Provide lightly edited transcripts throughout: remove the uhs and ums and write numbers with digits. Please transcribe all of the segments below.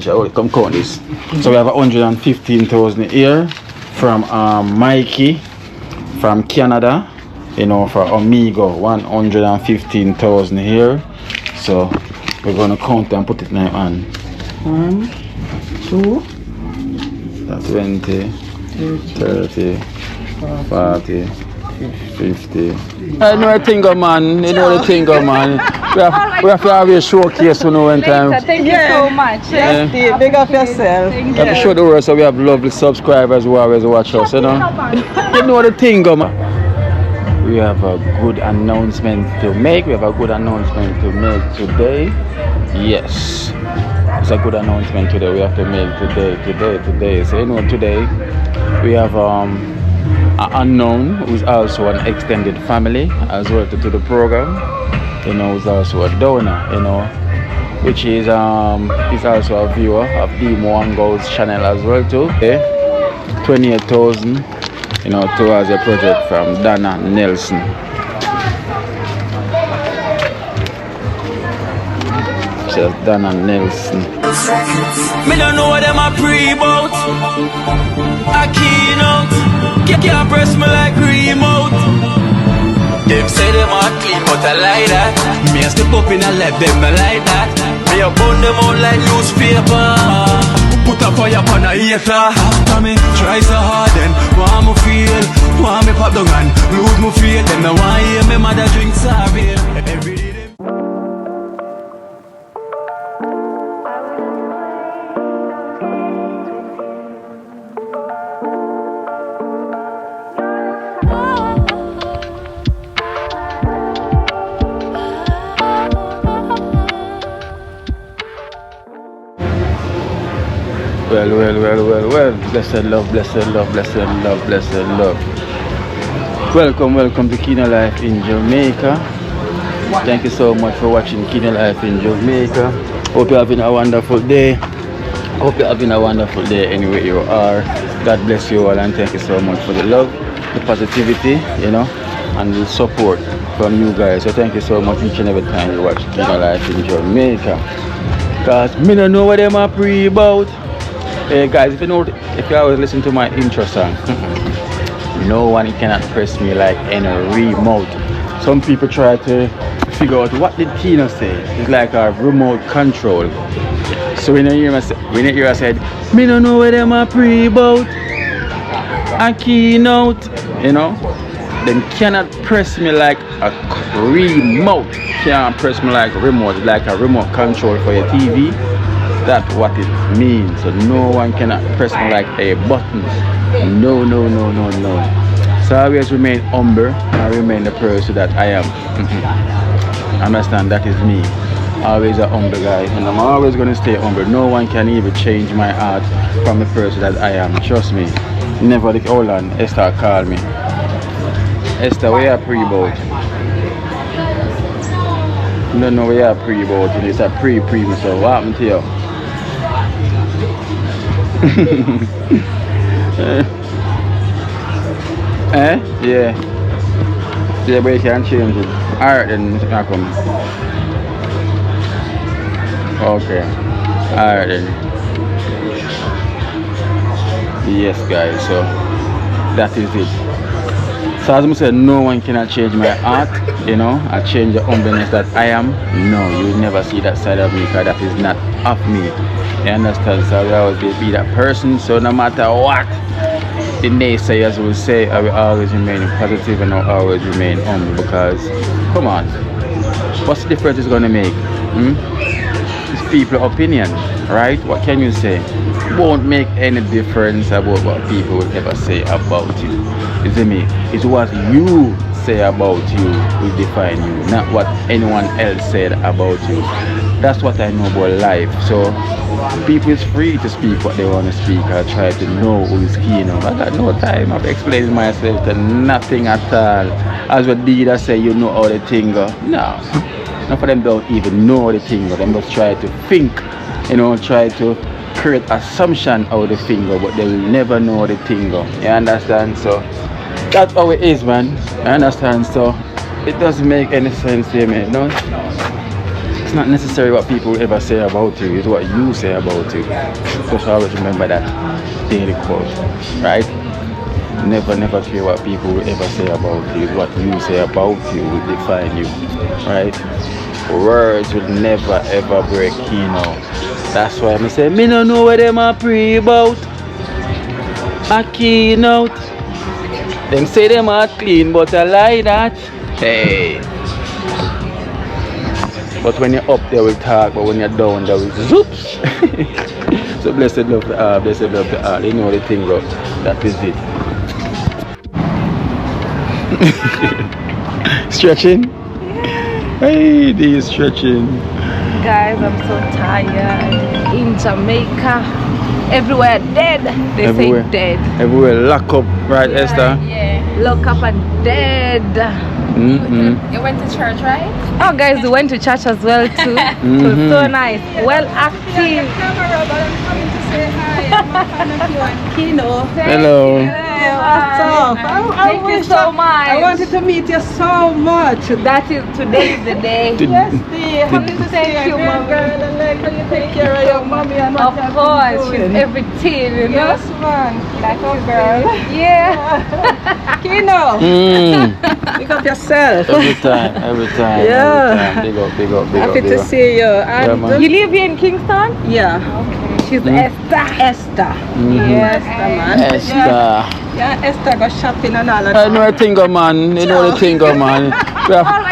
financial. Oh, come count this. So we have 115,000 here from Mikey from Canada. You know, for Amigo, 115,000 here. So we're gonna count and put it now on. 1, 2, 20, 30, 40, 50. I know the thing, man. You know the thing, man. We have to have a showcase, you know, one time. Thank you so much. Yeah. Big up yourself. We have to show the world so we have lovely subscribers who always watch us, you know. You know the thing, man. We have a good announcement to make. We have a good announcement to make today. Yes. It's a good announcement today. We have to make today. So you know today we have an unknown who's also an extended family as well to the program. You know, who's also a donor, you know, which is he's also a viewer of Demo Wango's channel as well too. Okay? 28,000, you know, towards a project from Dana Nelson. Just Dana Nelson. Me don't know what them a pre-bout. A keynote. Can't press me like remote. Them say them a clean but I like that. Me a step up in a left them I like that. Me a burn them out like newspaper. Put a fire upon a hater. After me try so hard then want me feel. Want me pop down and lose me feel. Them no want hear me mother drink sorry. Every day them Well. Blessed love. Welcome to Kino Life in Jamaica. Thank you so much for watching Kino Life in Jamaica. Hope you're having a wonderful day. Anywhere you are. God bless you all and thank you so much for the love, the positivity, you know, and the support from you guys. So thank you so much each and every time you watch Kino Life in Jamaica. Cause me don't know what them are pre about. Hey guys, if you always listen to my intro song, no one cannot press me like any remote. Some people try to figure out what did Tina say. It's like a remote control. So when you hear I said, me don't know where them are pre about a keynote, you know, them cannot press me like a remote. Can't press me like remote, like a remote control for your TV. That's what it means. So no one cannot press me like a button. No. So I always remain humble. I remain the person that I am. Understand, that is me. Always a humble guy, and I'm always gonna stay humble. No one can even change my heart from the person that I am. Trust me. Never. Hold on, Esther called me. Esther, we are pre-boat. No, we are pre-boat. It's a pre. So what happened to you? Yeah, but you can change it. Alright then, Mr. come. Okay. Alright then. Yes guys, so that is it. So as I said, no one cannot change my heart, you know. I change the humbleness that I am. No, you will never see that side of me because that is not of me. You understand? So I will always be that person. So no matter what the naysayers will say, I will always remain positive and I will always remain humble because, come on, what's the difference it's going to make? It's people's opinion, right? What can you say? It won't make any difference about what people will ever say about you. You see me? It's what you say about you will define you, not what anyone else said about you. That's what I know about life. So people is free to speak what they want to speak. I try to know who is keen. I got no time of explaining myself to nothing at all. As what did I say, you know how the thing go? No. None of them don't even know how the thing go. They just try to think, you know, try to create assumption how the thing go, but they will never know how the thing go. You understand? So that's how it is, man. You understand? So it doesn't make any sense to me, no? it's not necessarily what people ever say about you, it's what you say about you. Just always remember that daily quote, right? Never care what people will ever say about you. It's what you say about you will define you, right? Words will never ever break keynote. That's why I say, me no know what them a pray about. A keynote. Them say them are clean, but I lie that. Hey. But when you're up, they will talk, but when you're down, they will zoops. So blessed love the art, blessed love the art. They know the thing, bro. That is it. Stretching? Hey, this stretching. Guys, I'm so tired. In Jamaica, everywhere dead. They Everywhere. say dead. Everywhere lock up, right, Esther? Yeah, lock up and dead. Mm-hmm. You went to church, right? Oh, guys, we went to church as well too. It was so nice. Well active. Kino. Hello. Hey, what's up? Thank you so much. I wanted to meet you so much. That is today is the day. Yes, dear. Happy to Thank you, Mommy. girl. And like how you take care of your mommy and Of what course, she's you're doing. everything, you know. Yes, man. Like you, girl. Yeah. Kino, pick up yourself. Every time. Yeah. Every time. Big up. Happy to see you. Yeah, And man. You live here in Kingston? yeah, She's Esther. Esther. Yes, Esther, man. Esther. Yeah, Esther go shopping and all of I that. know the thing, man. You know the thing, man.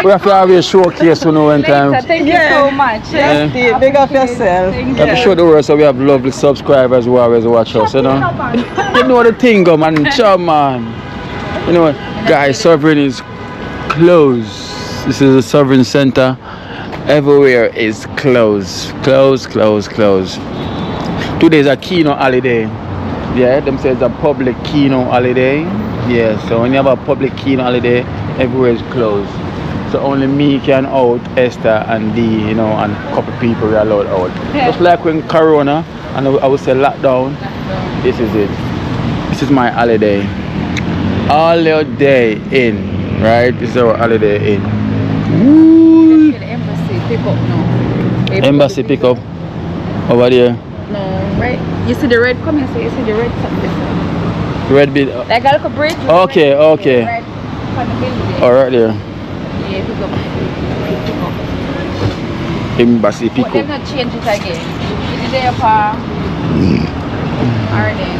We have to have a showcase, you know, one time. Later, thank Yeah. you so much. Yes, dear. Big up yourself. Thank We have to show the world so we have lovely subscribers who always watch us, you know. You know the thing, man. Ciao, man. You know what, guys, Sovereign is closed. This is a Sovereign Center. Everywhere is closed. Closed. Today is a keynote holiday. Yeah, them says a public keynote holiday. Yeah, so when you have a public keynote holiday, everywhere is closed. So only me can out, Esther and Dee, you know, and a couple people are allowed out. Just like when Corona, and I would say lockdown, this is it. This is my holiday. Holiday in, right? This is our holiday in. Woo. The embassy pick up now. Embassy pick up over there. No, right? You see the red coming, so you see the red something. Red bit. Like a little bridge. Okay. Red on the building. All right there. Yeah, pick up. Embassy pick But them up. not change it again. Is it there for? Or then?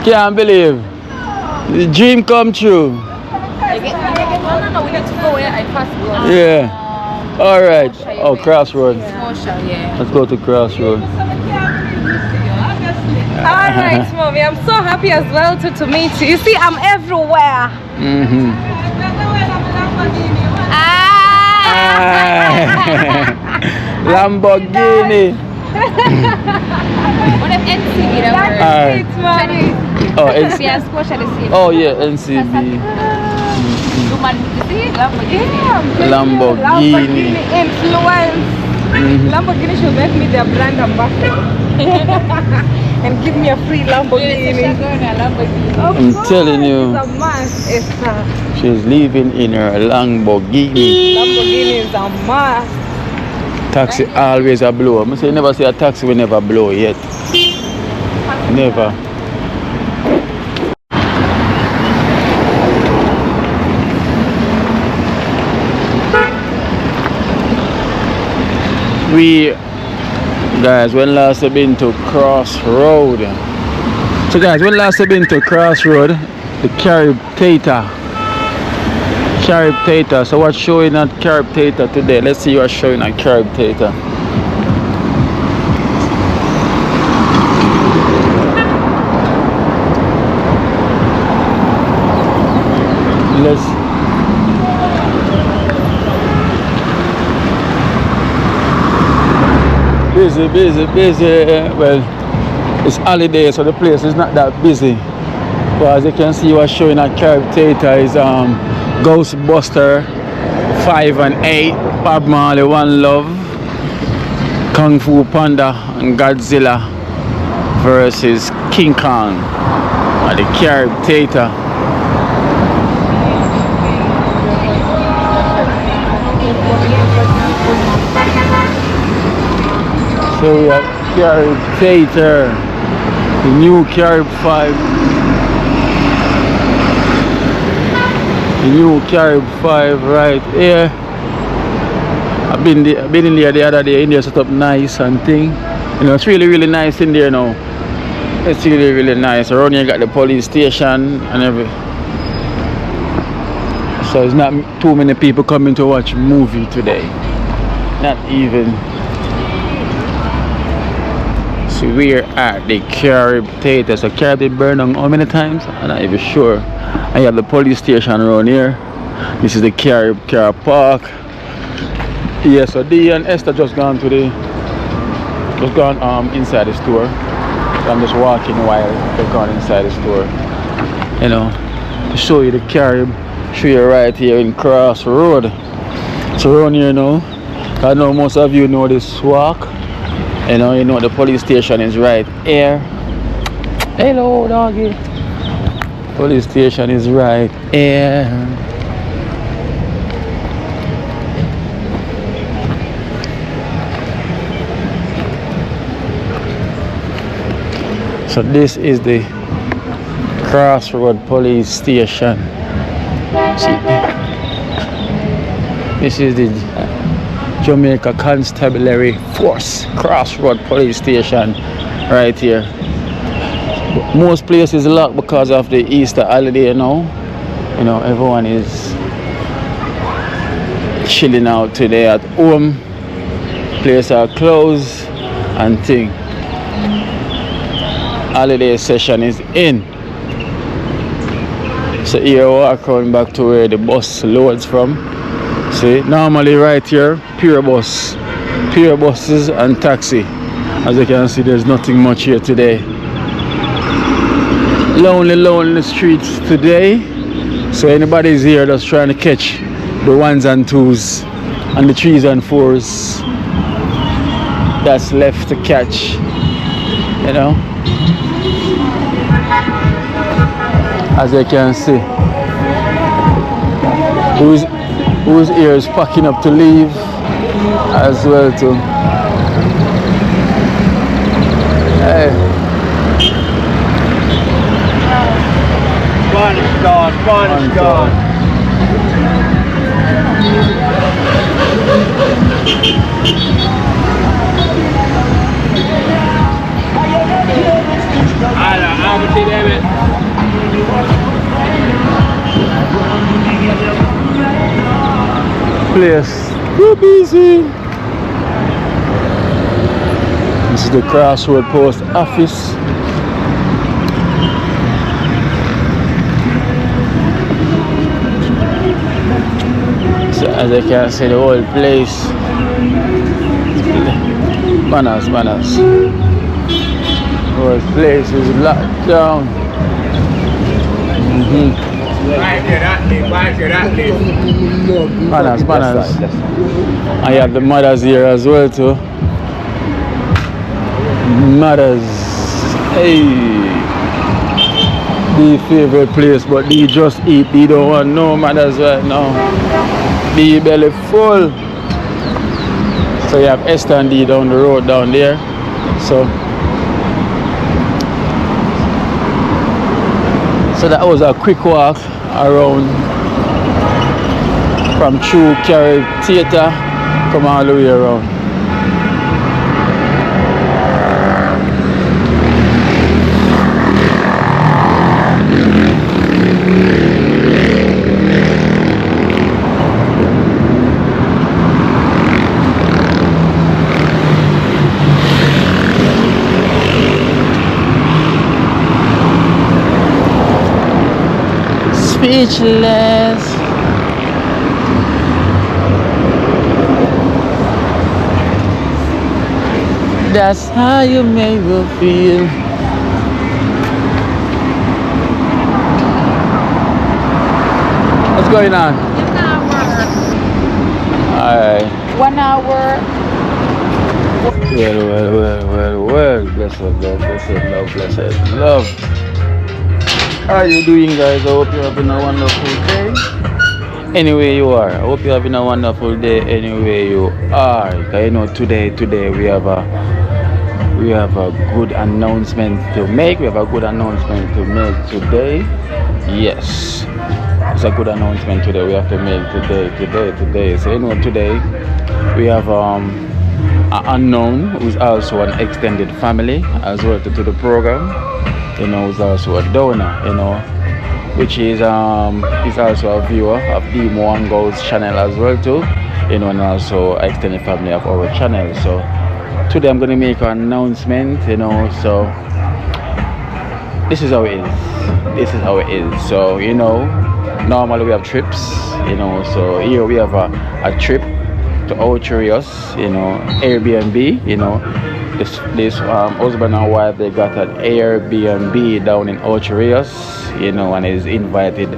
Can't believe. The dream come true. No, we need to go where I first go. Yeah. All right. Oh, Crossroads. Social, yeah. Let's go to Crossroads. Alright, Mommy, I'm so happy as well to meet you. You see, I'm everywhere. Mm-hmm. Lamborghini. What if NCB that word? Alright. Mommy. Oh, NCB. Yeah, squash at the same. Oh yeah, NCB. Woman, you see, Lamborghini. Lamborghini. Influence. Lamborghini should make me their brand ambassador. And give me a free Lamborghini. I'm telling you. It's a must. It's a She's living in her Lamborghini. Lamborghini is a must. Taxi always a blow. I say never see a taxi will never blow yet. Never. We guys, when last have been to Crossroads? So guys, when last have been to Crossroads? The Carib Theater. So what's showing at Carib Theater today? Let's see what's showing at Carib Theater. Let's busy. Well, it's holiday, so the place is not that busy. But as you can see, what's showing at Carib Theater is Ghostbuster 5 and 8, Bob Marley, One Love, Kung Fu Panda and Godzilla versus King Kong at the Carib Theater. So we have Carib Theater, the new Carib 5. The new Carib 5 right here. I've been in there the other day. In there set up nice and thing. You know, it's really nice in there now. It's really nice. Around here you got the police station and everything. So it's not too many people coming to watch a movie today. Not even. So we're at the Carib Theater. So Carib did burn down how many times? I'm not even sure. I have the police station around here. This is the Carib car park. Yeah, so Dee and Esther just gone inside the store. So I'm just walking while they're gone inside the store. You know, to show you the Carib. Show you right here in Crossroads. So around here now, I know most of you know this walk. You know the police station is right here. Hello, doggy. Police station is right here. So this is the Crossroads police station. See, this is the Jamaica Constabulary Force Crossroads police station right here. Most places locked because of the Easter holiday now. You know, everyone is chilling out today at home. Places are closed and thing. Holiday session is in. So here we are going back to where the bus loads from. See, normally right here, pure buses and taxi. As you can see, there's nothing much here today. Lonely streets today. So anybody's here that's trying to catch the 1s and 2s and the 3s and 4s that's left to catch, you know. As you can see, whose here is packing up to leave as well too. Hey. Bonnet gone. Place too busy. This is the Crossroads Post Office. So as you can see, the whole place. Banners. The whole place is locked down. Banners. I have the mothers here as well too. Mothers. Hey. The favorite place, but they just eat. They don't want no mothers right now. The belly full. So you have Esther and Dee down the road down there. So that was a quick walk around from True Carib Theater, come all the way around. Speechless. That's how you make me feel. What's going on? 1 hour. Alright. 1 hour. Well. Blessed love. How are you doing, guys? I hope you're having a wonderful day. Anywhere you are. I hope you're having a wonderful day anywhere you are. 'Cause you know today we have a good announcement to make. We have a good announcement to make today. Yes. It's a good announcement today we have to make today. So you know today we have an unknown who's also an extended family as well to the program. You know, who's also a donor, you know, which is also a viewer of the Moango's channel as well too, you know, and also extended family of our channel. So today I'm gonna make an announcement, you know, so this is how it is. So you know, normally we have trips, you know, so here we have a trip to Outerius, you know, Airbnb, you know. This husband and wife, they got an Airbnb down in Outerius, you know, and is invited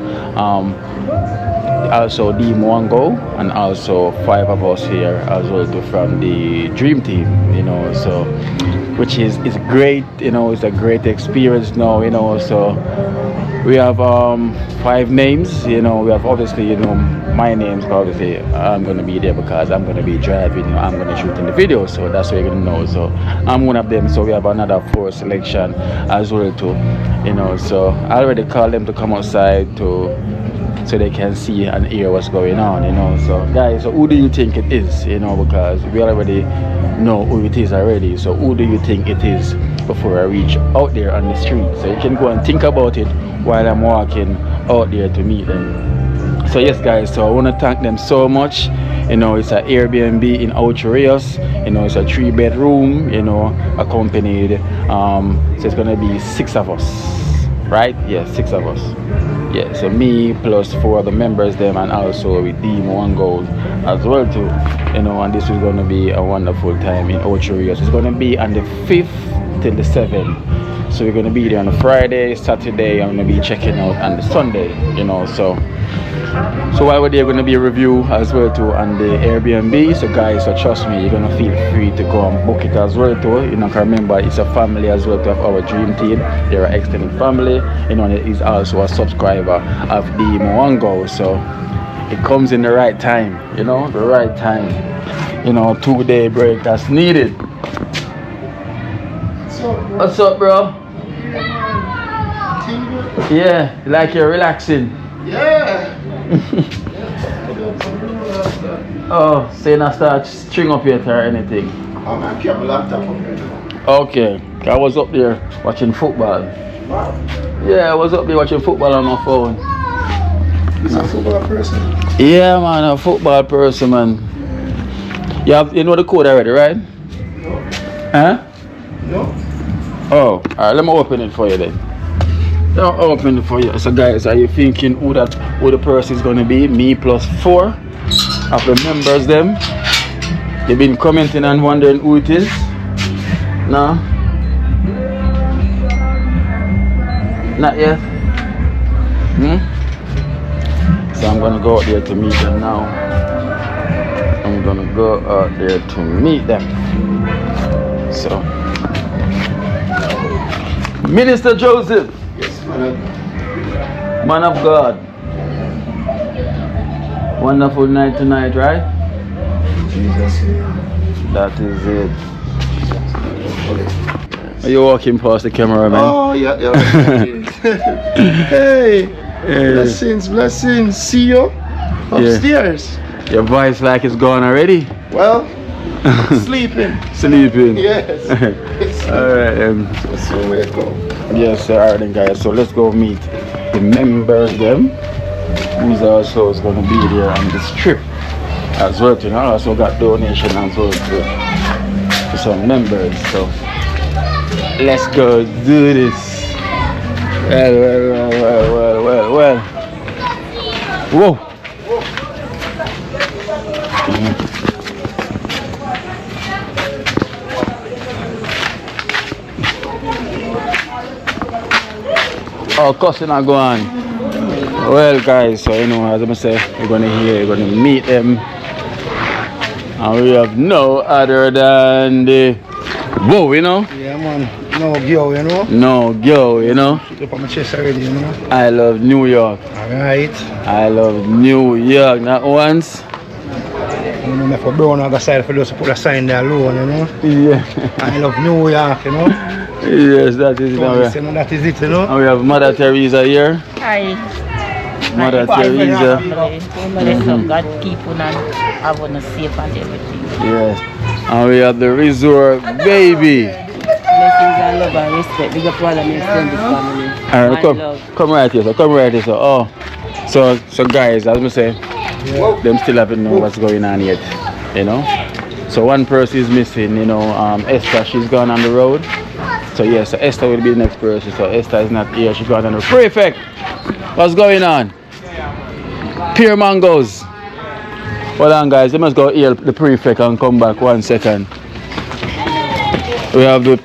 also the Mwango and also 5 of us here as well too from the dream team, you know, so which is great, you know. It's a great experience now, you know. So we have 5 names, you know. We have obviously, you know, my name's obviously I'm gonna be there because I'm gonna be driving, you know, I'm gonna shoot in the video, so that's what you're gonna know. So I'm one of them. So we have another 4 selection as well too, you know. So I already called them to come outside so they can see and hear what's going on, you know. So guys, so who do you think it is, you know, because we already know who it is already. So who do you think it is before I reach out there on the street? So you can go and think about it while I'm walking out there to meet them. So yes guys, so I want to thank them so much. You know, it's an Airbnb in Outerius, you know. It's a 3-bedroom, you know, accompanied, so it's gonna be 6 of us, right? Yeah, 6 of us. Yeah, so me plus 4 other members them, and also with Dimo as well too, you know. And this is gonna be a wonderful time in Outerius. It's gonna be on the 5th till the 7th. So we're gonna be there on a Friday, Saturday. I'm gonna be checking out on the Sunday, you know. So while we're there, gonna be a review as well too on the Airbnb. So guys, so trust me, you're gonna feel free to go and book it as well too. You know, cause remember it's a family as well to have our dream team. They're an extended family, you know, and it is also a subscriber of the Moango. So it comes in the right time, you know, the right time. You know, 2-day break that's needed. What's up, bro? Yeah, like you're relaxing. Yeah. Oh, say not start string up yet or anything. Oh man, keep my laptop up here now. Okay, I was up there watching football. Wow. Yeah, I was up there watching football on my phone. You're a football person? Yeah, man, a football person, man. You know the code already, right? No. Huh? No. Oh, alright, let me open it for you then. I'll open it for you. So guys, are you thinking who the person is gonna be? Me plus 4 of the members them. They've been commenting and wondering who it is. No? Not yet? So I'm gonna go out there to meet them now. I'm gonna go out there to meet them. So Minister Joseph. Yes, man. Man of God. Wonderful night tonight, right? Jesus. That is it. Are you walking past the camera, man? Oh, yeah. Hey. Blessings. See you upstairs. Your voice like it's gone already? Well, sleeping. Sleeping. Yes. Alright, That's the way it go. yes, sir. Alright then, guys. So let's go meet the members them. Who's also is gonna be there on this trip as well. You know, I also got donation as well to some members. So let's go do this. Well. Whoa. Oh, cussing are going. Well, guys, so you know, as I say, we're gonna meet them, and we have no other than the whoa, you know. Yeah, man. No girl, you know. No girl, you know. Shoot up on my chest already, you know. I love New York. Alright. I love New York. Not once. You know, for brown on the side for those to put a sign there alone, you know. Yeah. I love New York, you know. Yes, that is it. So, you know, that is it, you know. And we have Mother Teresa here. Hi. Mother Teresa. God keep on and have on safe and everything. Yes. And we have the resort baby. Blessings and love and respect. Big up all of my extended family. Alright, come right here, so come right here. So so guys, as we say, them still haven't know what's going on yet, you know. So one person is missing, you know, Esther, she's gone on the road. So yeah, so Esther will be the next person. So Esther is not here, she's gone on the road. Prefect, what's going on? Pure mangoes. Hold on guys, they must go heal the prefect and come back 1 second. We have the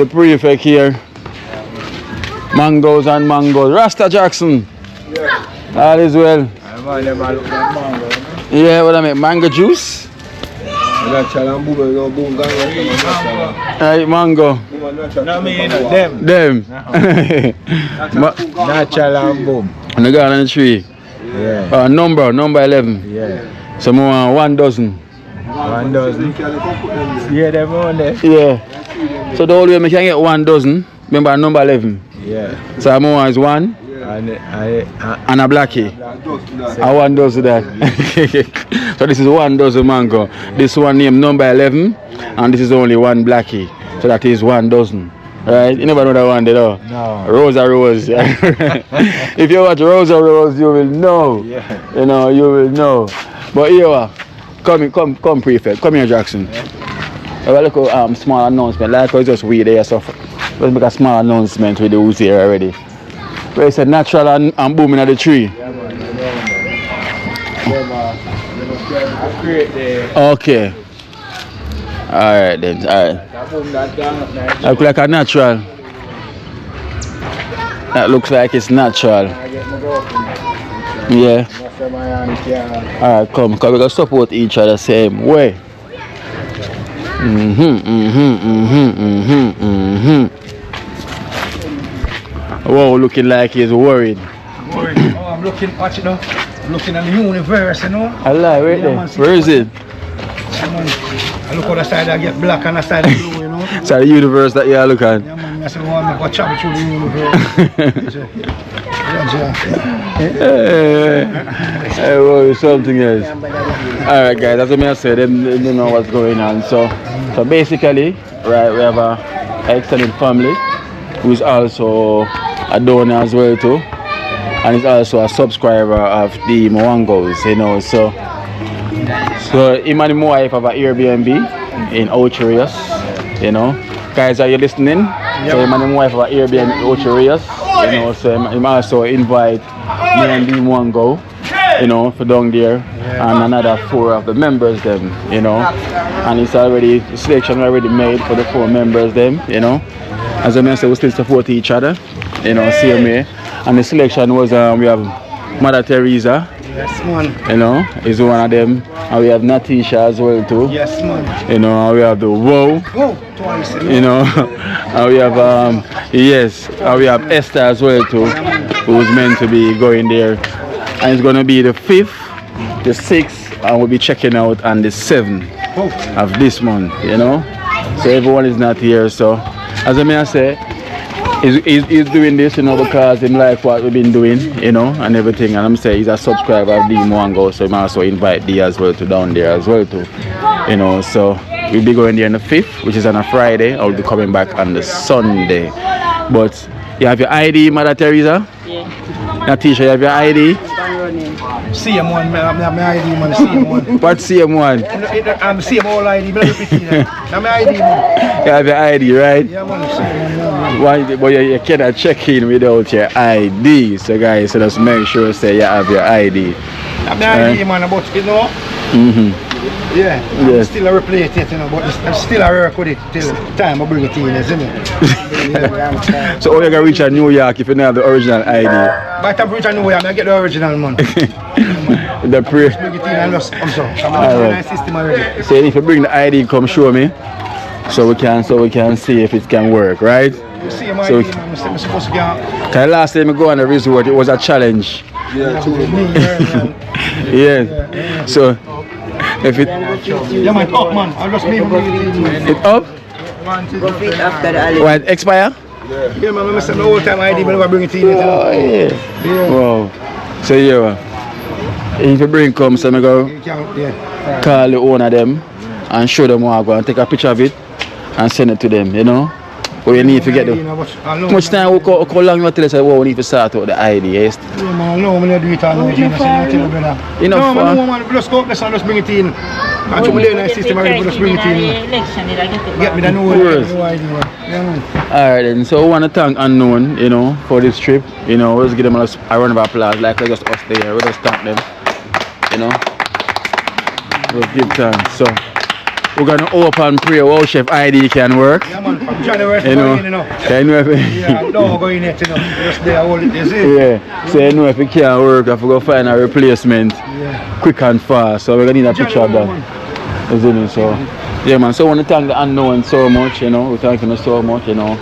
prefect here. Mangoes and mangoes. Rasta Jackson. All is well. Yeah, what I mean, mango juice? Right, mango. Them. Natural and boom. On the garden tree. Yeah. Number 11. Yeah. So more 1 dozen. 1 dozen. Yeah, them on there. Yeah. So the only way I can get 1 dozen, remember number 11. Yeah. So more is 1 And and a blackie. I 1 dozen that. So this is 1 dozen mango. This one named number 11 and this is only 1 blackie. So that is 1 dozen. Right? You never know that one, though. No. Rose. If you watch Rose, you will know. Yeah. You know, you will know. But here, come prefect. Come here, Jackson. Yeah. Have a little small announcement. Like it's just weird there, so let's make a small announcement with the who's here already. Where it's a natural and booming at the tree. Yeah, man. Okay. Alright then, alright. That looks like a natural. That looks like it's natural. Yeah. Alright, come, because we gotta support each other same way. Whoa, looking like he's worried. I'm looking, watch it now. I'm looking at the universe, you know. Allah, right there. Where is it? I look on the side I get black and the side I blue, you know. It's the universe that you look at. Yeah, man, I said, well, I'm going to travel through the universe. Hey, well, something else. Alright guys, as I said, they don't know what's going on. So basically, right, we have a extended family who is also a donor as well too. And is also a subscriber of the Mwangos, you know. So him and my wife have an Airbnb in Oucherius, you know. Guys, are you listening? Yep. So him and my wife have an Airbnb in Oucherius, you know. So him also invite me and the Mwango, you know, for down there, and another 4 of the members them, you know. And it's already, the selection already made for the 4 members them, you know. As I mentioned, we still support each other, you know, same way. And the selection was, we have Mother Teresa. Yes, man. You know, is one of them. And we have Natisha as well too. Yes, man. You know, and we have the Whoa. Twice. You know, and we have and we have Esther as well too, who's meant to be going there. And it's gonna be the 5th, the 6th, and we'll be checking out on the 7th of this month, you know. So everyone is not here, so as I say, he's doing this, you know, because he like what we've been doing, you know, and everything. And I'm saying he's a subscriber of the Mwango, so he also invite D as well to down there as well too, you know. So we'll be going there on the 5th, which is on a Friday. I'll be coming back on the Sunday. But you have your ID, Mother Teresa? Yeah. Natisha, you have your ID? CM1, I have my ID, man. CM1. What CM1? I'm CM all ID, but I'm my ID, man. You have your ID, right? Yeah, man. CM1. Why, but you cannot check in without your ID. So guys, so just make sure say you have your ID. I'm my ID, man, but you know. Yeah, I'm still a replay it, you know, but I'm still a work with it till time I bring it in, isn't it? So how you gonna reach a New York if you don't have the original ID? By the time I reach a New York, I get the original, man. The pre. Bring it in and just come so. I'm in the system already. So if you bring the ID, come show me. so we can see if it can work, right? You see my So- idea, man. I'm supposed to get. Cause last time I go on the resort, it was a challenge. Yeah, Yeah. So if it yeah, man, up, man. I'll just leave it. it up, Go feet after the alley. when it expire. Yeah, man, I said the whole time I did, but I bring it in. Oh yeah. Wow. So yeah. If the brain comes, so I go You can't, yeah. call the owner them and show them how I go and take a picture of it and send it to them, you know. But you need to get the how much time how long you tell us we need to start out the idea. Yes? Yeah, man, no, man, I do it all now, Gina, so you tell me, brother. Enough No, man, for- no, man, just go up there and just bring it in. And to play in the system, I just bring it in. Get me the new Course. idea. Yeah, man. Alright then, so we want to thank Unknown, you know, for this trip. You know, let's give them a round of applause like just us there. We just thank them. You know. We'll give thanks. So we're gonna hope and pray our chef ID can work. Yeah, man, from January to You know. going in, you know. You know if Yeah, no going yet, you know. Just there, hold it, is it? yeah. So you know if it can't work, I have to go find a replacement Yeah. quick and fast. So we're gonna need a picture of that. Isn't it? So yeah man, so I want to thank the Unknown so much, you know. We thank him so much, you know,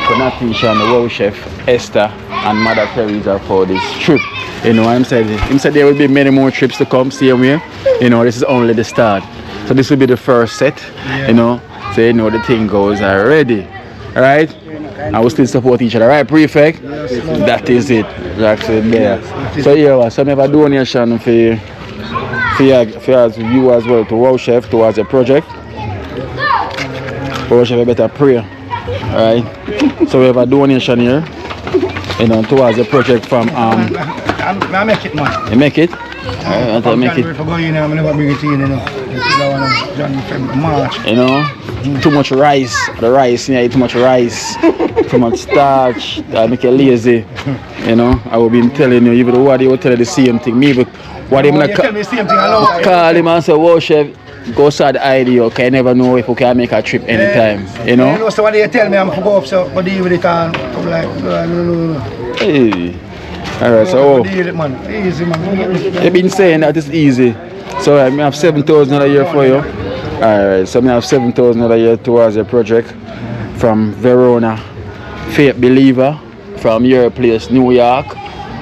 for Natisha and the world chef Esther and Mother Teresa for this trip. You know, him said there will be many more trips to come, same way. You know, this is only the start. So this will be the first set, you know. So you know the thing goes already. Alright? And we still support each other, right, Prefect? That is it. That's it there. So yeah, so I have a donation for you as well to Wow Chef towards the project. Wow Chef, you better pray. Alright? So we have a donation here, you know, towards the project from I make it, man. you make it? Alright, I make January it. for going in, I'm never bring it in, you know. January, February, March. You know, too much rice. The rice, yeah, too much rice, too much starch. That make you lazy. You know, I will be telling you, even what they will tell you the same thing. Me, but what they You gonna tell me the same thing, I know. call him and say, "Wow, chef, go start the idea. Okay, you never know if we can make a trip anytime." You You know. know, so what they tell me, I'm going to go up, so I deal with it and come like, no. Hey. All right, so Deal with it, man. Easy, man. they've been saying that it's easy. So I have 7,000 a year for you. Alright, so I have 7,000 a year towards the project from Verona, Faith Believer, from your place, New York,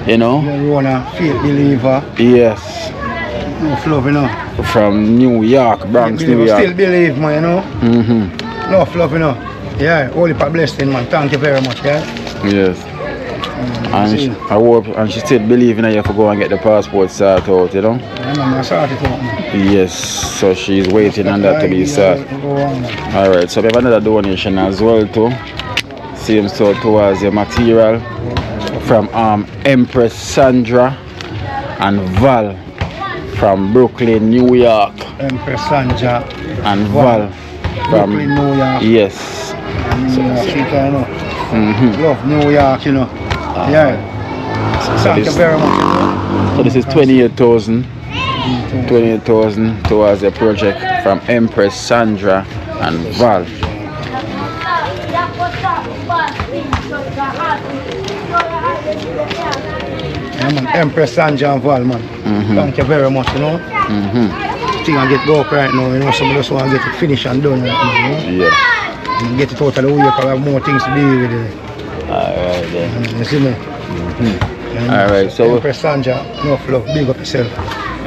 you know. Verona, Faith Believer, Yes, no fluff, you know. from New York, Bronx, Faith New Believer, still York. believe, man, you know. Mm-hmm. No fluff, you know. Yeah, holy blessing, man. Thank you very much, yeah. Yes. And I hope, and she still believing that you have to go and get the passport sorted out, you know. Yeah, man, I started to, man. Yes, so she's waiting on that to be sorted. Alright, so we have another donation as well too. Same so towards the material from Empress Sandra and Val from Brooklyn, New York. Empress Sandra And Val from Brooklyn, New York. Yes. New York, City, you know. Mm-hmm. Love New York, you know. Yeah. Thank you very much. So this is 28,000 towards the project from Empress Sandra and Val. Yeah, man. Empress Sandra and Val, man. Thank you very much, you know. Thing I get go up right now, you know. Somebody just want to get it finished and done right now, you know. Yeah. And get it out of the way because I have more things to do with it. Alright then. You see me? Alright, so Empress Sandra, enough love, big up yourself.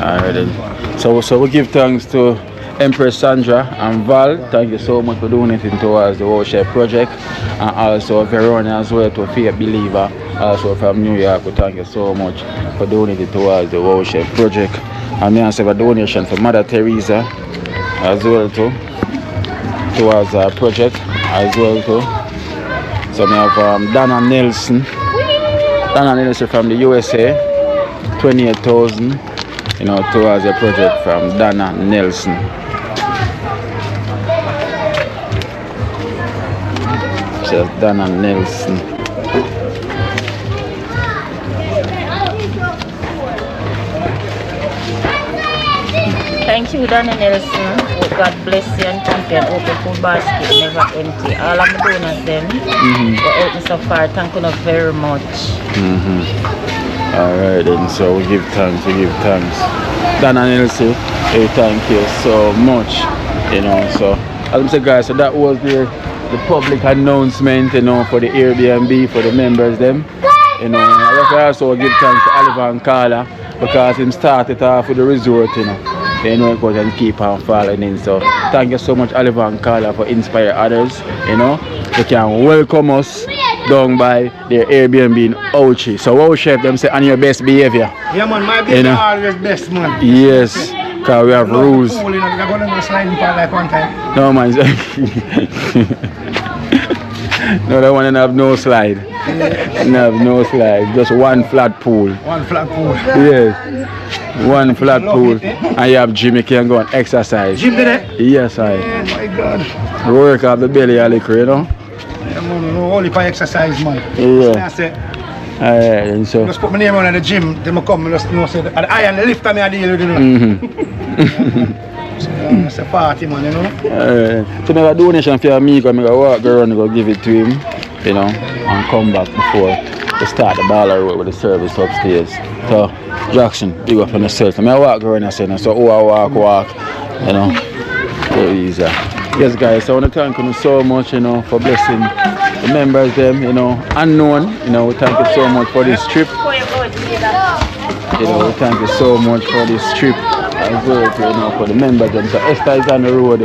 alright then. So we give thanks to Empress Sandra and Val. Thank you so much for donating towards the Wow Chef project. And also Verona as well, to Faith Believer, also from New York. We thank you so much for donating towards the Wow Chef project. And we also have a donation for Mother Teresa as well too, towards our project as well too. So we have Dana Nelson from the USA, 28,000, you know, towards the project from Dana Nelson. So Dana Nelson. Thank you, Dana Nelson. God bless you and keep you and open food basket never empty. All of my donors then for help me so far. Thank you very much. Alright then, so we give thanks. Dana Nelson, hey, thank you so much. You know, so as I said, guys, so that was the public announcement, you know, for the Airbnb for the members them. You know, I also give thanks to Oliver and Carla because him started off with the resort, you know. They know it goes and keep on following in. So thank you so much, Oliver and Carla, for inspire others, you know. They can welcome us down by their Airbnb in Ouchi. So wow chef them say on your best behavior. Yeah man, my behavior, you know? Always best man. Yes, because we have rules. Pool, you know, they're going to slide in like one time. No man. No, that one have no slide. No slide. Just one flat pool. One flat pool. Yes. One flat pool. And you have gym, you can go and exercise. Gym did it? Yes, I. Oh my God. Work out the belly a little, you know. Yeah, man, no, only for exercise, man. Yeah. And so. Just put my name on the gym, then I come and just know say the iron the lift me I deal with, you know. It's a party, man, you know. So I donation for your amigo, I walk around and go give it to him, you know, and come back before to start the baller road with the service upstairs. So Jackson, big up on yourself. I walk around and say, so I walk, you know. So easy. Yes guys, so I want to thank you so much, you know, for blessing the members them, you know, unknown, you know, we thank you so much for this trip. You know, we thank you so much for this trip as well, you know, for the members them. So Esther is on the road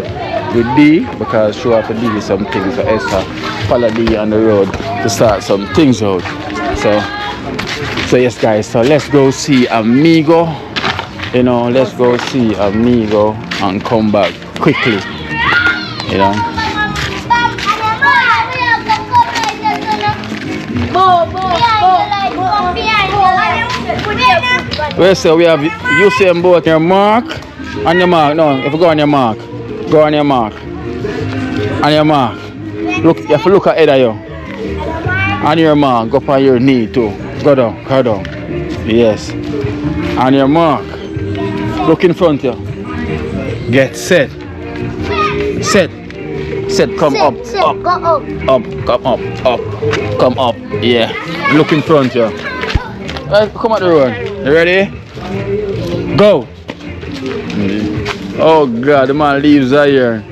with D because she have to do some things. So Esther follow D on the road to start some things out. So yes guys, so let's go see Amigo. You know, let's go see Amigo and come back quickly. You know. Well, so we have Usain Bolt, your mark, on your mark. No, if you go on your mark, go on your mark. On your mark. Look, you have to look ahead of you. On your mark, go on your knee too. Go down, go down. Yes. On your mark. Look in front of you. Get set. Set. Set, come up, up, up, come up, come up, yeah. Look in front, yeah. Come at the road. You ready? Go. Oh God, the man leaves here.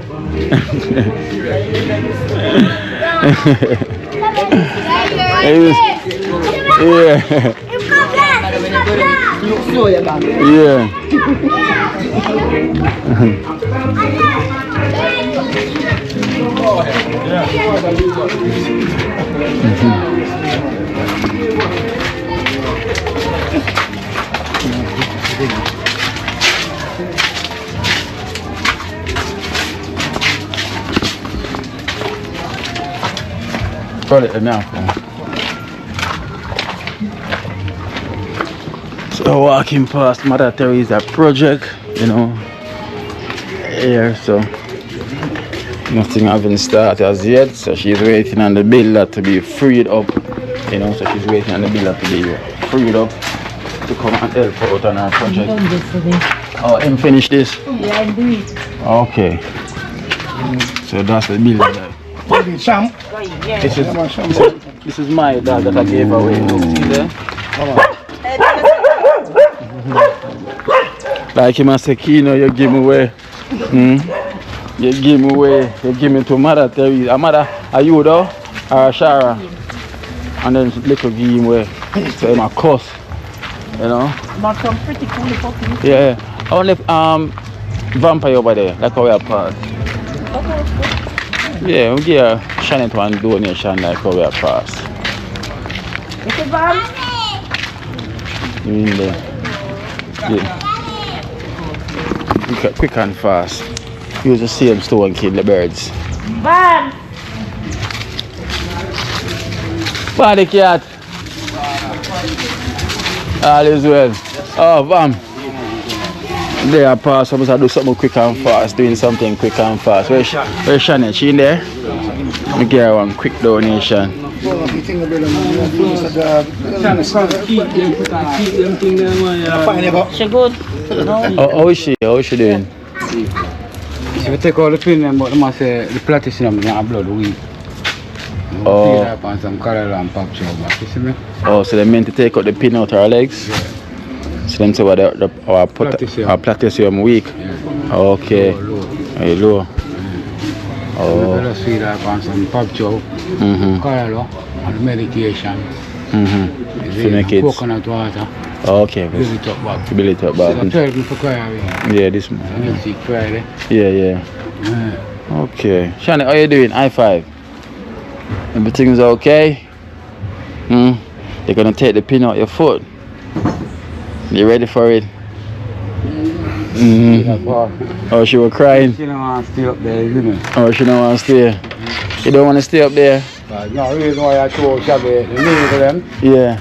Got it enough. So walking past Mother Teresa project, you know, here, so nothing haven't started as yet, so she's waiting on the builder to be freed up, you know, so she's waiting on the builder to be freed up to come and help out on our project. Oh, him finish this? Yeah, I do it. Okay. So that's the builder there. Champ. This is my dog that I gave away. See there? Like him as a Kino, you give me away. You give me away. You give me to Mother Teresa. Mother, are you though? Or Shara? And then little give him away. So I'm a cuss. You know? Not some pretty cool puppy. Yeah. Only vampire over there. Like how we are passed. Yeah, we give Shannon one donation like how we are passed. Is it Vam? In there. Yeah. Quick and fast. Use the same stone and kill the birds. Vam! Body cat. All is well. Oh, Vam. They are past. Supposed to do something quick and fast. Doing something quick and fast. Where's Shannon? She in there? We give her one quick donation. She good? No? How is she? How is she doing? She will take all the pin, but the say the platinum and blood weak. Oh. And some color and pop back. You see me? Oh, so they meant to take out the pin out her legs? Yeah. So them say our potassium weak? Yeah. Okay. Low. Very low. Oh. I just feel like on some pop chow, cholera, and medication. To make it. Coconut water. Okay. Build it up back. Build it up So I back. tell me for cry. Yeah, this one. Next week Friday. Yeah. Okay. Shani, how you doing? High five. Everything's okay? They're gonna take the pin out your foot. You ready for it? Oh, she was crying. She don't want to stay up there, isn't it? Oh, she don't want to stay. You don't want to stay up there? No, the reason why I told Shabby, the name of them, Yeah.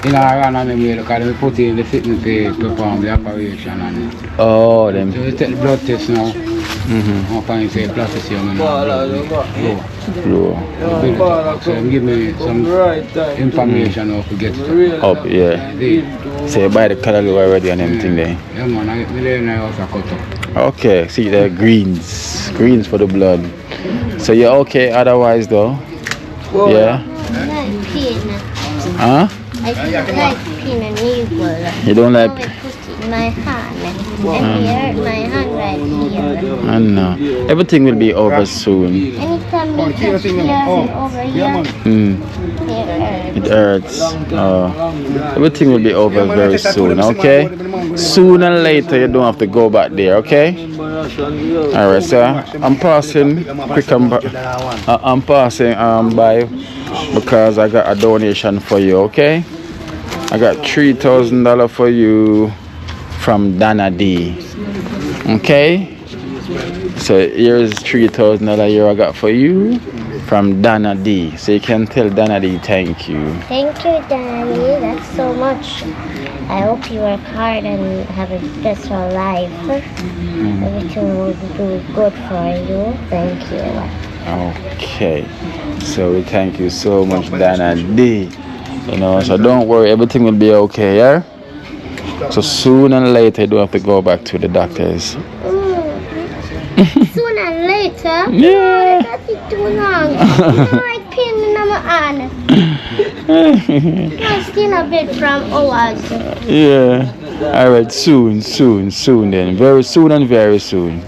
in our run on them way, because they put in the fitness to perform the operation on it. Oh, them. So they take the blood test now. I'm finding say potassium and Low. so them give me some information how to get it Up, yeah. So you buy the calorie already and everything there. Yeah man, I get me also cut up. Okay, see the greens. Greens for the blood. So you're okay otherwise though? Yeah? Huh? I don't like pin and needle. You don't like... I put it in my hand and here my hand right here. I know. Everything will be over soon. Anytime we touch here and over here, It hurts. Everything will be over very soon, okay? Sooner or later you don't have to go back there, okay? Alright, so I'm passing quick I'm passing by because I got a donation for you, okay? I got $3,000 for you from Dana D. Okay? So here's $3,000 here I got for you from Dana D. So you can tell Dana D thank you. thank you, Daddy. That's so much. I hope you work hard and have a special life. Everything will do good for you. Thank you. Okay. So we thank you so much, Dana D. You know, so don't worry, everything will be okay, yeah? So sooner or later you don't have to go back to the doctors. Sooner and later? Yeah. That's it too long. I pin in my hand. I'm still a bit from hours. Yeah. Alright, soon then. Very soon and very soon.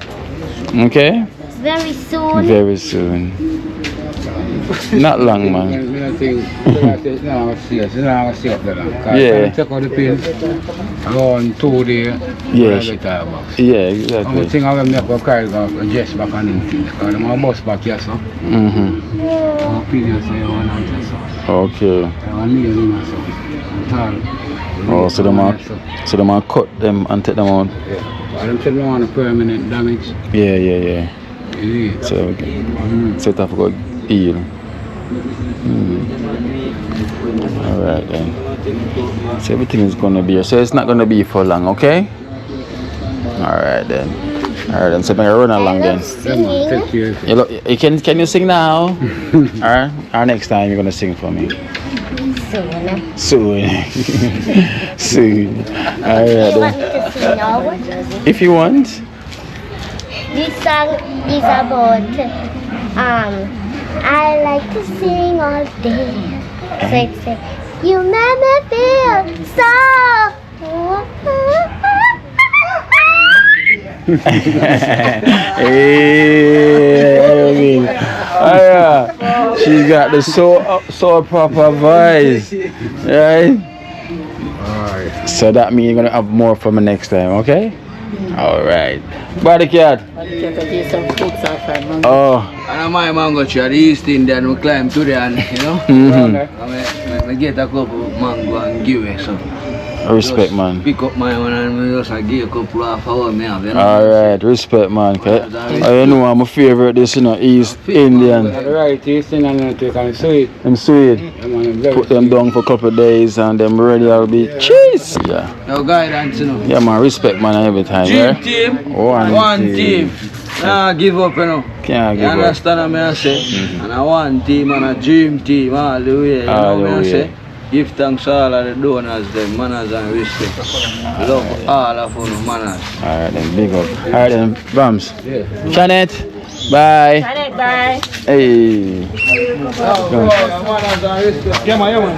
Okay? Very soon. Very soon. Not long, man. Yeah. Take out the pin around 2 days. Yes. Yeah, exactly. The thing I will make a carry adjust back on him. Because I'm bus back here, so. Okay. Oh, so they might cut them and take them out. Yeah. I don't think they want a permanent damage. Yeah. Yeah. So set up got heal. Alright then. So everything is gonna be so it's not gonna be for long, okay? Alright then. Alright then, so I'm gonna run along then. Take care. Can you sing now? Alright? Or next time you're gonna sing for me. Soon. Soon. Alright You want me then. to sing now? If you want. This song is about I like to sing all day. So it says, you make me feel so. She's got the so proper voice, right? Alright. So that means you're gonna have more for me next time, okay? Alright. Body cat. Oh. And my mango tree, the east Indian, we climb to there and, you know, I get a couple of mango and give it, so. Respect, man. Pick up my one and just give a couple of hours, me have, you know. Alright, respect, man. I know I'm a favorite, this, you know, East Indian. Right, East Indian, take and sweet. Them sweet. Put them down for a couple of days and them ready, I'll be cheese. Yeah. No guidance, you know. Yeah, man, respect, man, every time. Dream Yeah? team, One team. Nah, give up, you know. Can't You give up. understand what I say? And a one team and a dream team all the way. You know what I say? Give thanks to all of the donors, the manners and respect. Love all of you manners. Alright then, big up. Alright then, Bams. Janet, bye. Janet, bye. Hey. Manners and respect. Yeah, man.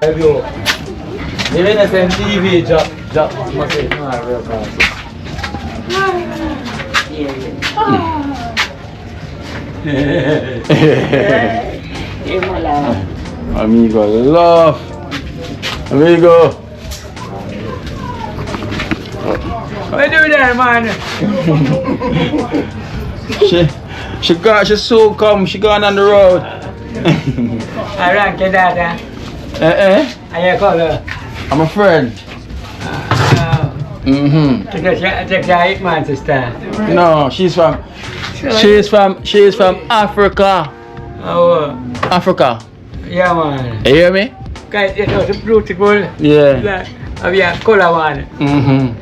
Even the same TV drop must be not real fast. Amigo, love. Amigo. What do there, man? She's so come, she gone on the road. I rank your dad, Eh? I call her. I'm a friend. Take your hit man, sister. No, she's from Africa. Oh, Africa. yeah, man. You hear me? Guys, it was beautiful. Yeah. Yeah, color one. Mm-hmm.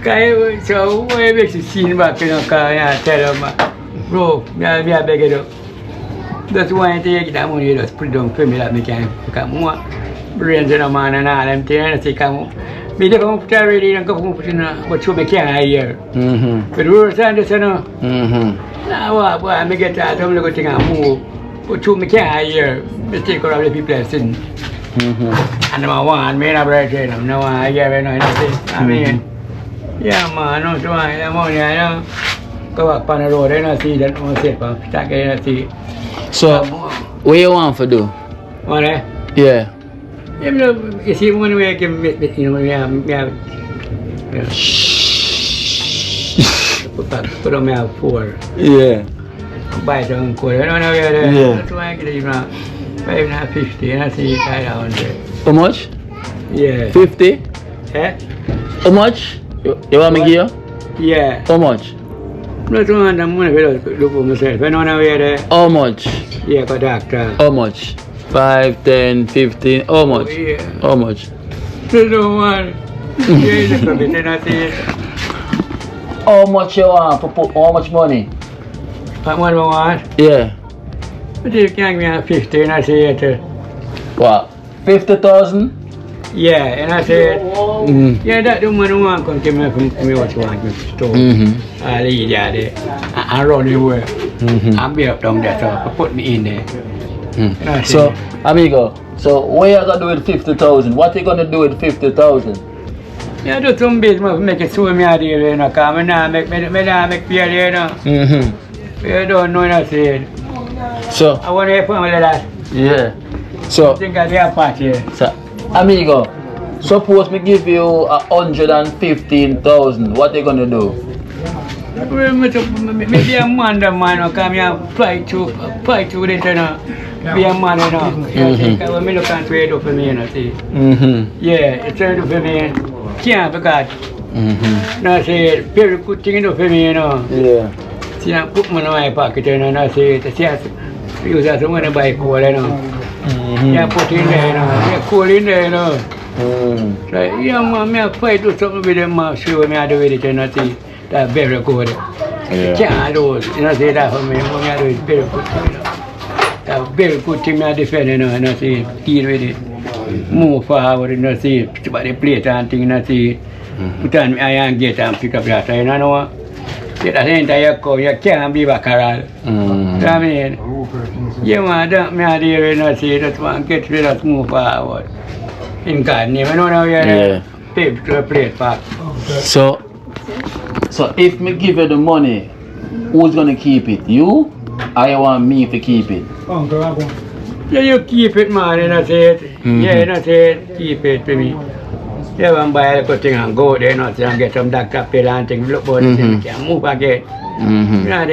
Guys, so why makes you see back, you know, tell them, bro, I beg it up. That's why I take that money, just put it down for me that I can become more brains in a man and all them things. I say, come me the computer ready and go put in what you make here. But we're saying this, you know. Now, boy, I get that, I'm going to move. What you make here, I take all the people I've seen. And number one, me not right here. No one I hear it, I mean, yeah, man, no, so I money, I know. Go back on the road, I don't see that, I say, I can't see. So, what you want to do? What, eh? Yeah. You see, one way I can make it, you know, put on me out 4. Yeah. Buy some cool. I don't know where they Yeah. That's why I get it now. 550, and I see it right down there. How much? Yeah. 50? Eh? How much? You want me to give you? Yeah. How much? Not one the money for look for myself. I don't know where they How much? Yeah, for doctor. How much? 5, 10, 15, how much? Oh, yeah. How much? There's no one. Yeah, look for me, and I see it. How much you want for put, how much money? What one more want? Yeah. But you can't give me 50, and I see it. What? 50,000? Yeah, and I said, yeah, that the one who want to come from me what you want me to store. I leave there, I run the work. I'm be up down there, so put me in there. And I So, said, amigo, so what you gonna do with 50,000? What you gonna do with 50,000? yeah, do some business, make it so me out there, you know, because I not make beer there, you know. You don't know what I said. So, I want to have fun with that. yeah. So, I think I'll be a party. so, amigo, suppose me give you 115,000. What you gonna do? Maybe a man, come here, fight to it, you know. Be a man, you know. Because when me look at it, do for me, you know, see. Yeah, it's trying to do for me. Can't because, no, say, very good thing to do for me, you know. Yeah. See, I put money in my pocket, you know, and I say, use that money to buy coal, you know. Yeah, put in there, you know. Yeah, coal in there, you know. So, yeah, man, I fight do something with them, show me how to do it, you know, see. That's very good. Yeah. Can't do it, you know, say that for me, I do it very good, you know. That's very good thing I defend, you know, and I say, deal with it. Move forward, you know, see, about the plate and thing, you know, see. Put on my iron gate and pick up that, you know. Get that entire car, you can't be back around. You know what I mean? Yeah, man, that me idea, you know, see, that's one get rid of move forward. In God name, you know how you pay to a plate back. So if me give you the money, who's gonna keep it? You? Or you want me to keep it? Yeah, you keep it, man, you know, say it. Yeah, you know, say it, keep it for me. Yeah, I'm buy a good thing and go there, you know, and get some doctor pill and things, look for it, you can move again. You know,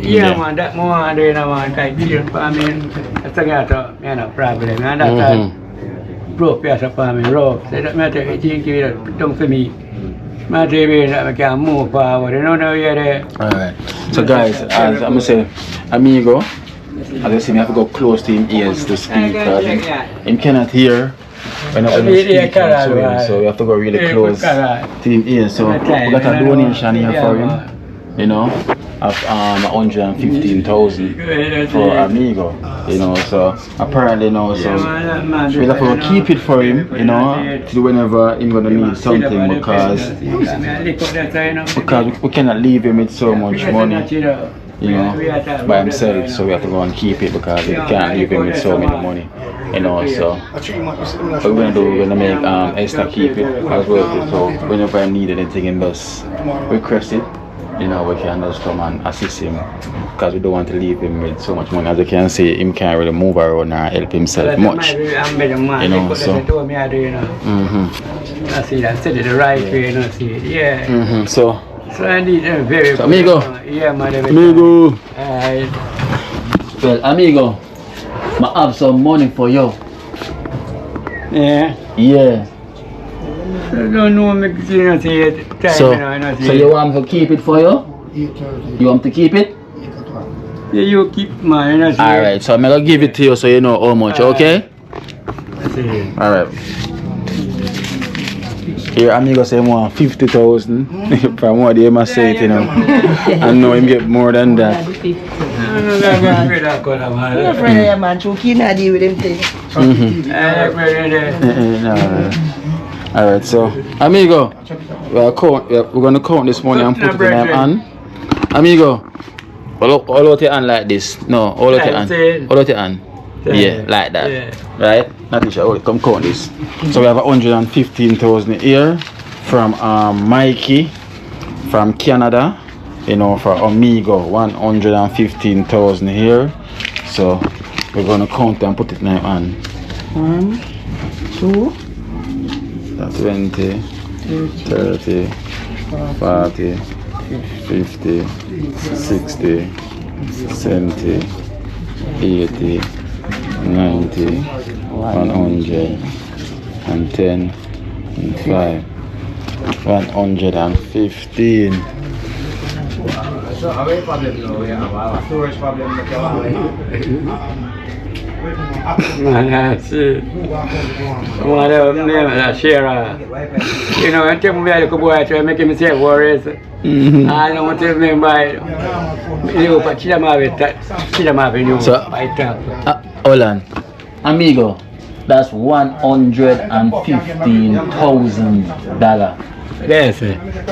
yeah, man, that more, you know, man, kind of for me, that's a no problem, and that's broke piece of farming, rough, so that matter, I think you don't for me. My TV that we can move forward, you know, you're there. Alright. So guys, as I'm gonna say, amigo, as I say, I have to go close to him ears to speak because he cannot hear when I'm speaking, so we have to go really close to him ears. So we got a donation here for him, you know, of 115,000 for amigo, you know. So apparently, you know, so we have to keep it for him, you know, till whenever he's gonna need something because we cannot leave him with so much money. you know, by himself, so we have to go and keep it because we can't leave him with so many money, you know. So what we're gonna do, we're gonna make Esther keep it as well. So whenever I need anything in this, request it, you know, we can just come and assist him because we don't want to leave him with so much money. As you can see, him can't really move around or help himself much, you know. So I see that, said it the right way, you know, see it, yeah. So I need a very so, amigo. Yeah, madam. Amigo. Well, amigo, I have some money for you. Yeah. Yeah. I don't know, make you know, see it. So you want me to keep it for you? You want me to keep it? Yeah, you keep mine, you know, see. Alright, so I'm gonna give it to you so you know how much, okay? Alright. Here, amigo say more 50,000 from what they must say it, you know. I know him get more than that. Alright, so amigo, we're gonna count this money and put it in my hand. Amigo, all out your hand like this. No, all out your hand. All out your hand. Yeah, like that. Right? Natisha, come count this. So we have 115,000 here from Mikey from Canada, you know, for Amigo, 115,000 here. So we're gonna count and put it in my hand. 1, 2, 20, 30, 40, 50, 60, 70, 80, 90, 100, and 10, and 5, 115. Man, see. One of them name Shara. You know, I tell me I go boy to make him say worries. I don't want to remember. You but you So, hold on. Amigo, that's $115,000. Yes.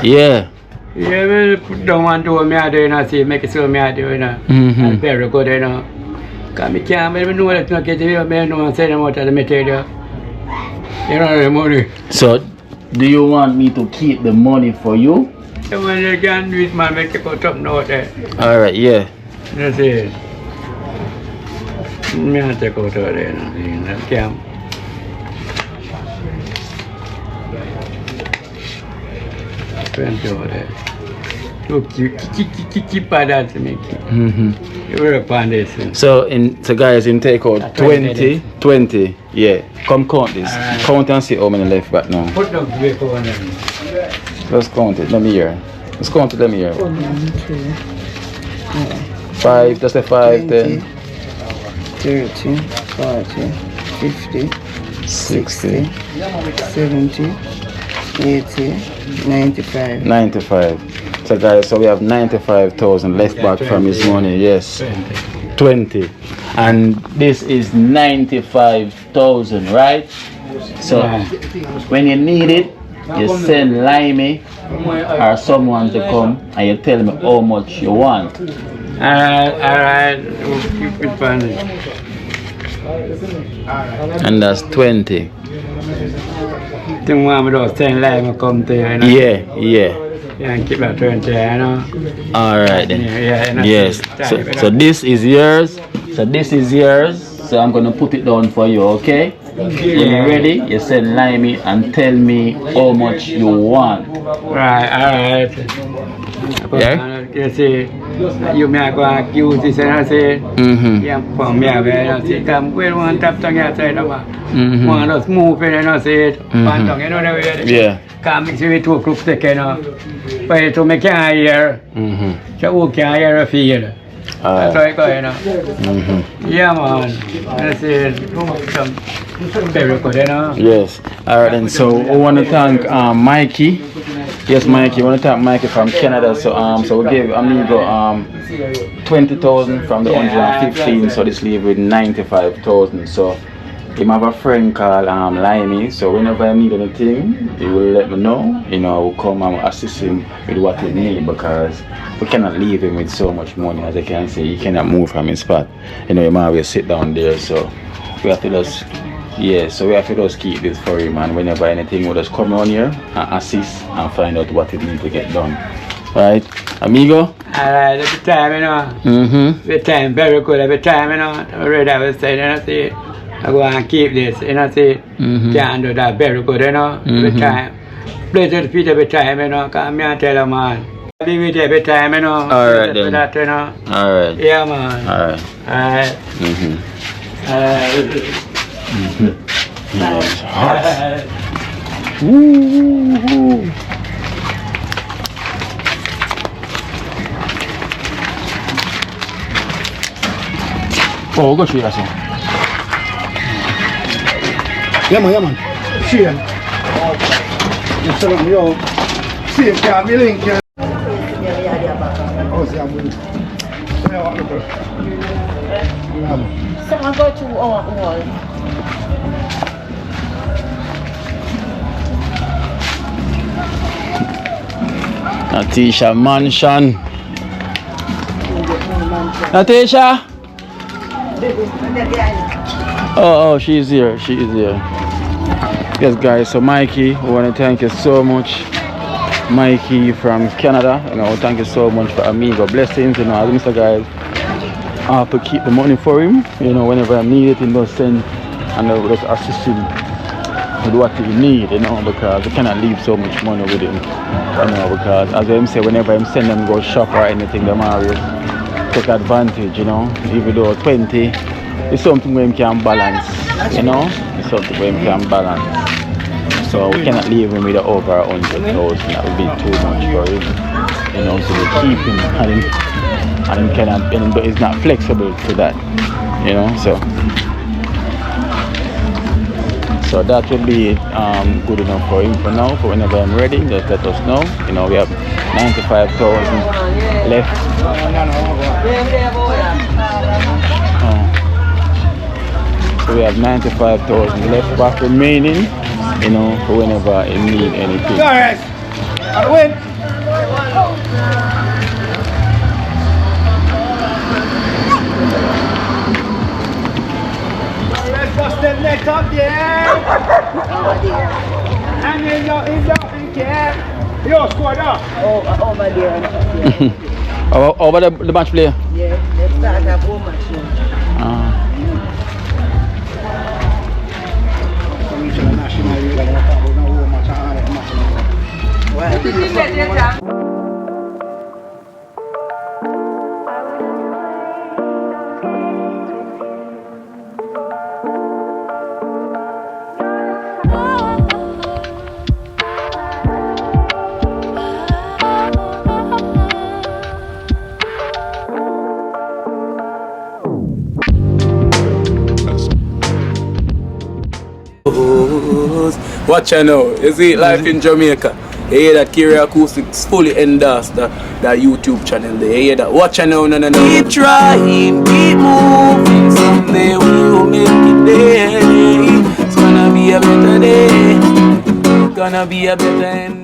Yeah. Yeah, well, don't want to me do, you know, see, make it so me do, you know. And very good, you know. Because I can't even know that I get to me, no one say about the material. You know the money. So, do you want me to keep the money for you? So when you can do it, man, make it go top note there. Alright, yeah. That's it. Me have to go to there, you know, that camp. Friends over there. Look, keep that to me. You work upon this. So guys, in take out 20, yeah. Come count this. Count and see how many left back now. Put them paper on them. Let's count it. Let me hear. Let's count it. Let me hear. 1, 2, 5. That's the 5. 10, 30, 40, 50, 60, 70, 80, 95. 95. So guys, so we have 95,000 left back from his money. Yes. 20. And this is 95,000, right? So when you need it, you send Limey or someone to come and you tell me how much you want. Alright, we'll keep it funny. And that's 20. Think one of those 10 lime come to you, you know? Yeah, yeah. And keep that 20, you know? Alright then. Yeah, yes. So this is yours. So this is yours. So I'm gonna put it down for you, okay? When you're ready, you send Limey and tell me how much you want. Right, alright. Yeah? You see, you may go and use this and I say, yeah, from me, I say, come, we want to tap on your side of one of those move and I say, one tongue, you know, yeah. Come mix with 2 crooks, you know, but to make a hear, so who can hear a feel. That's how I go, you know. Yeah, man. I say, some very good, you know. Yes. Alright then, so I want to thank Mikey. Yes, Mikey. I want to thank Mikey from Canada. So so we gave Amigo 20,000 from the 115. So this leave with 95,000. So He have a friend called Limey, so whenever I need anything, he will let me know. You know, I will come and assist him with what he needs because we cannot leave him with so much money. As I can say, he cannot move from his spot. You know, he might always sit down there, so we have to just, yeah, so we have to just keep this for him, and whenever anything, we'll just come on here and assist and find out what it needs to get done. Right, amigo? Alright, every time, you know. Every time, very good, every time, you know. I'm ready, I was saying, you know, see, I go and keep this, you know, see. Can't do that, very good, you know, every time. Play to the feet every time, you know, because I'm tell you, man. Be with you every time, you know. Alright, then. That, you know. Alright. Yeah, man. Alright. Alright. Yeah, it's hot. Oh, go see that song. Yeah man. Shane. You tell them, yo. See if can't be linked. Oh, see, I'm going. Someone go to our wall. Natisha Mansion. Natisha? Oh, she's here. She is here. Yes, guys. So, Mikey, we want to thank you so much. Mikey from Canada. You know, thank you so much for Amigo blessings. You know, as Mr. Guys, I have to keep the money for him. You know, whenever I need it, he will send and I will just assist him with what he need. You know, because we cannot leave so much money with him. You know, because as I say, whenever I send them go shop or anything, them always take advantage. You know, even though 20. It's something where we can balance, you know? It's something where we can balance. So we cannot leave him with over 100,000. That would be too much for him. You know, so we keep him and him cannot, and he's not flexible to that. You know, so that will be good enough for him for now. For whenever I'm ready, just let us know. You know, we have 95,000 left. So we have 95,000 left back remaining, you know, for whenever you need anything. Alright, I'll win. Let's bust them neck up, yeah. And in care. Yo, squad up. Over there. Over the match player? Yeah, let's start a full match now. Watch out now, you see life in Jamaica. You hear that Kiri Acoustics fully endorsed that YouTube channel there. You hear that? Watch out now, no. Keep trying, keep moving. Someday we will make it there. It's gonna be a better day. Gonna be a better end.